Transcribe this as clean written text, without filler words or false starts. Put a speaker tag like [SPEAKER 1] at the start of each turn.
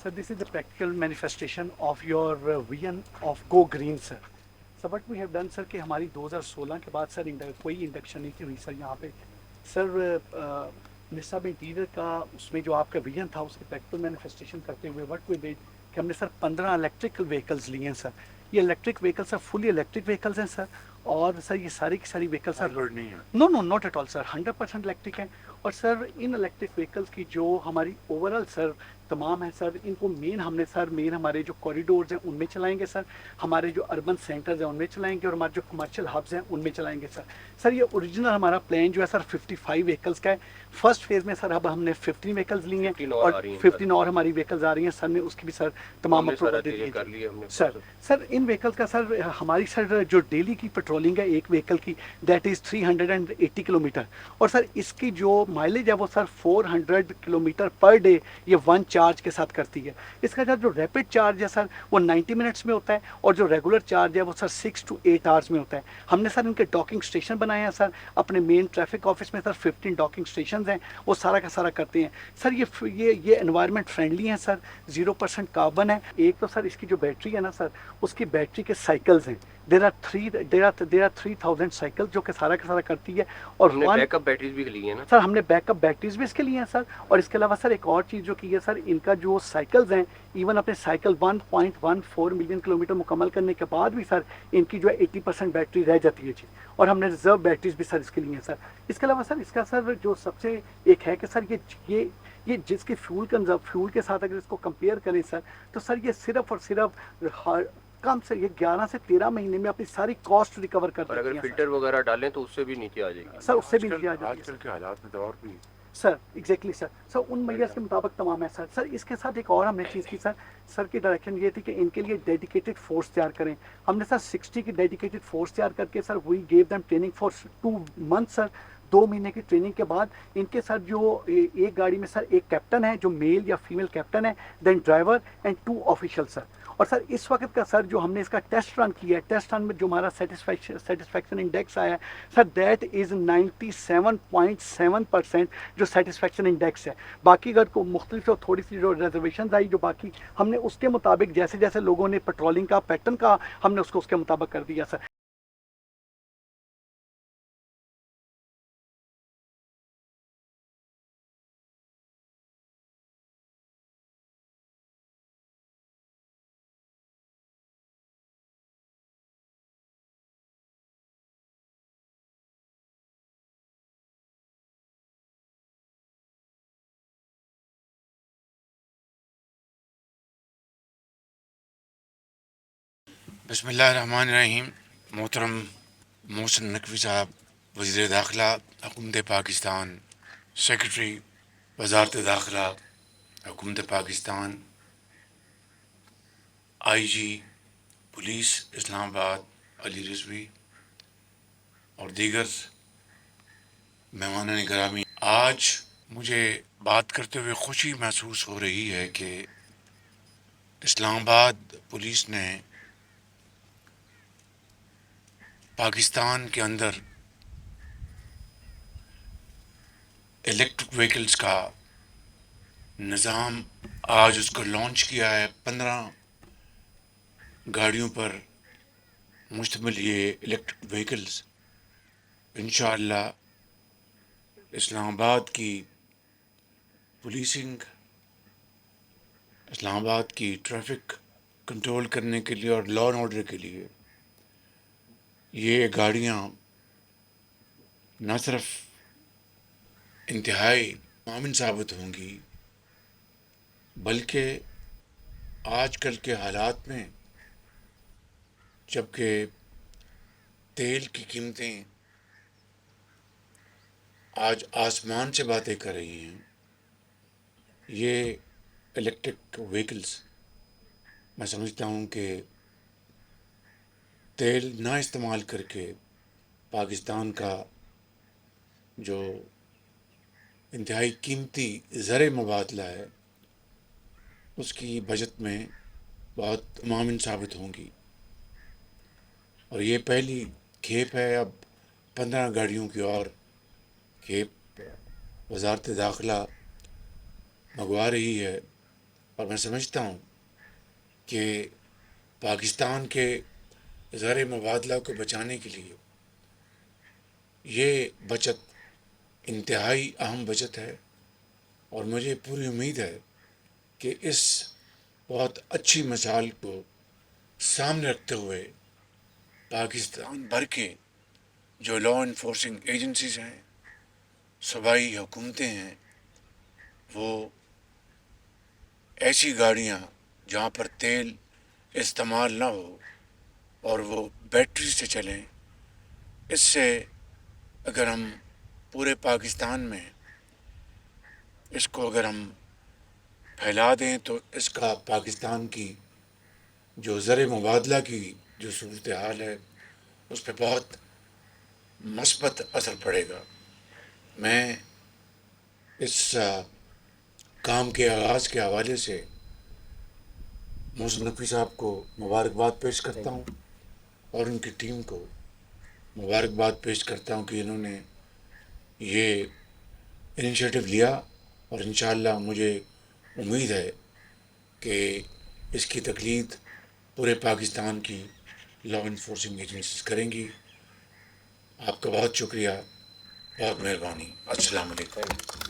[SPEAKER 1] Sir, this is the practical manifestation of your vision of Go Green, sir. So what we have done, sir, कि हमारी 2016 के बाद sir कोई induction नहीं की हुई सर यहाँ पे सर निसाब इंटीरियर का उसमें जो आपका विजन था उसके प्रैक्टिकल मैनिफेस्टेशन करते हुए व्हाट वी डिड कि हमने सर 15 इलेक्ट्रिकल व्हीकल्स लिए हैं सर. ये electric vehicles sir fully electric vehicles हैं सर. और सर ये सारी की सारी व्हीकल सर
[SPEAKER 2] हाइब्रिड नहीं है.
[SPEAKER 1] No no not at all sir 100% electric हैं. और सर इन इलेक्ट्रिक व्हीकल्स की जो हमारी ओवरऑल सर तमाम है सर इनको मेन हमारे जो कॉरिडोर्स हैं उनमें चलाएंगे सर. हमारे जो अर्बन सेंटर्स हैं उनमें चलाएंगे और हमारे जो कमर्शियल हब्स हैं उनमें चलाएंगे सर. सर ये ओरिजिनल हमारा प्लान जो है सर 55 व्हीकल्स का है. फर्स्ट फेज में सर अब हमने 15 व्हीकल्स लिए हैं और 15 और हमारी व्हीकल्स आ रही हैं सर. ने उसकी भी सर तमाम अप्रूवल दे दी
[SPEAKER 3] कर लिए हमने
[SPEAKER 1] सर. सर इन व्हीकल्स का सर हमारी सर जो डेली की पेट्रोलिंग है एक व्हीकल की दैट इज़ 380 किलोमीटर. और सर इसकी जो माइलेज है वो सर 400 किलोमीटर पर डे ये वन चार्ज के साथ करती है. इसका सर जो रैपिड चार्ज है सर वो 90 मिनट्स में होता है और जो रेगुलर चार्ज है वो सर 6 to 8 आवर्स में होता है. हमने सर इनके डॉकिंग स्टेशन बनाए हैं सर अपने मेन ट्रैफिक ऑफिस में सर 15 डॉकिंग स्टेशन हैं वो सारा का सारा करते हैं सर. ये एनवायरनमेंट फ्रेंडली हैं सर. 0% कार्बन है. एक तो सर इसकी जो बैटरी है ना सर उसकी बैटरी के साइकिल्स हैं. देर आर 3000 साइकिल जो कि सारा का सारा करती है. और
[SPEAKER 3] हमने बैकअप बैटरीज भी ली है ना
[SPEAKER 1] सर हमने बैकअप बैटरीज भी इसके लिए हैं सर. और इसके अलावा सर एक और चीज़ जो की है सर इनका जो साइकिल्स हैं इवन अपने साइकिल 1.14 मिलियन किलोमीटर मुकम्मल करने के बाद भी सर इनकी जो है 80% बैटरी रह जाती है जी. और हमने रिजर्व बैटरीज भी सर इसके लिए हैं सर. इसके अलावा सर इसका सर जो सबसे एक है कि सर ये जिसके फ्यूल के साथ अगर इसको कंपेयर करें सर तो सर ये सिर्फ और सिर्फ कम से ये 11 से 13 महीने में अपनी सारी कॉस्ट रिकवर कर
[SPEAKER 3] और अगर फिल्टर वगैरह डालें तो उससे भी नीचे आ जाएगी
[SPEAKER 1] सर. उससे भी नीचे आ जाएगी
[SPEAKER 2] आजकल के हालात में तो और भी
[SPEAKER 1] सर. Exactly sir. सर उन मैयर्स के मुताबिक तमाम है सर. सर इसके साथ एक और हमने चीज़ की सर. सर की डायरेक्शन ये थी कि इनके लिए डेडिकेटेड फोर्स तैयार करें. हमने सर 60 की डेडिकेटेड फोर्स तैयार करके sir we gave them training for 2 month sir. 2 महीने की ट्रेनिंग के बाद इनके साथ जो एक गाड़ी में सर एक कैप्टन है जो मेल या फीमेल कैप्टन है, then driver and 2 official sir. और सर इस वक्त का सर जो हमने इसका टेस्ट रन किया है टेस्ट रन में जो हमारा सेटिस्फैक्शन इंडेक्स आया है सर दैट इज़ 97.7% जो सेटिस्फैक्शन इंडेक्स है. बाकी अगर को मुख्तलिफ जो थोड़ी सी जो रिजर्वेशन आई जो बाकी हमने उसके मुताबिक जैसे जैसे लोगों ने पेट्रोलिंग का पैटर्न का हमने उसको उसके मुताबिक कर दिया सर.
[SPEAKER 2] बिस्मिल्लाहिर्रहमानिर्रहीम. मोहतरम मोहसिन नकवी साहब, वज़ीर दाखिला हुकूमत पाकिस्तान, सेक्रेटरी वज़ारत दाखिला हुकूमत पाकिस्तान, IG पुलिस इस्लामाबाद अली रिजवी और दीगर मेहमान गिरामी, आज मुझे बात करते हुए खुशी महसूस हो रही है कि इस्लामाबाद पुलिस ने पाकिस्तान के अंदर इलेक्ट्रिक व्हीकल्स का निज़ाम आज उसको लॉन्च किया है. 15 गाड़ियों पर मुश्तमिल ये इलेक्ट्रिक व्हीकल्स इंशाअल्लाह इस्लामाबाद की पुलिसिंग, इस्लामाबाद की ट्रैफिक कंट्रोल करने के लिए और लॉ एंड ऑर्डर के लिए ये गाड़ियाँ न सिर्फ इंतहाई मामिन साबित होंगी बल्कि आजकल के हालात में जबकि तेल की कीमतें आज आसमान से बातें कर रही हैं, ये इलेक्ट्रिक व्हीकल्स मैं समझता हूँ कि तेल ना इस्तेमाल करके पाकिस्तान का जो इंतहाई कीमती ज़र मुबादला है उसकी बचत में बहुत मामिन साबित होंगी. और ये पहली खेप है. अब 15 गाड़ियों की और खेप वज़ारत दाखिला मंगवा रही है اور میں سمجھتا ہوں کہ پاکستان کے زر مبادلہ کو بچانے کے لیے یہ بچت انتہائی اہم بچت ہے، اور مجھے پوری امید ہے کہ اس بہت اچھی مثال کو سامنے رکھتے ہوئے پاکستان بھر کے جو لا انفورسنگ ایجنسیز ہیں، صوبائی حکومتیں ہیں، وہ ایسی گاڑیاں جہاں پر تیل استعمال نہ ہو اور وہ بیٹری سے چلیں، اس سے اگر ہم پورے پاکستان میں اس کو اگر ہم پھیلا دیں تو اس کا پاکستان کی جو زر مبادلہ کی جو صورتحال ہے اس پہ بہت مثبت اثر پڑے گا۔ میں اس کام کے آغاز کے حوالے سے محسن نقوی صاحب کو مبارکباد پیش کرتا ہوں، اور ان کی ٹیم کو مبارکباد پیش کرتا ہوں کہ انہوں نے یہ انیشیٹو لیا، اور انشاءاللہ مجھے امید ہے کہ اس کی تقلید پورے پاکستان کی لا انفورسنگ ایجنسیز کریں گی۔ آپ کا بہت شکریہ، بہت مہربانی، السلام علیکم۔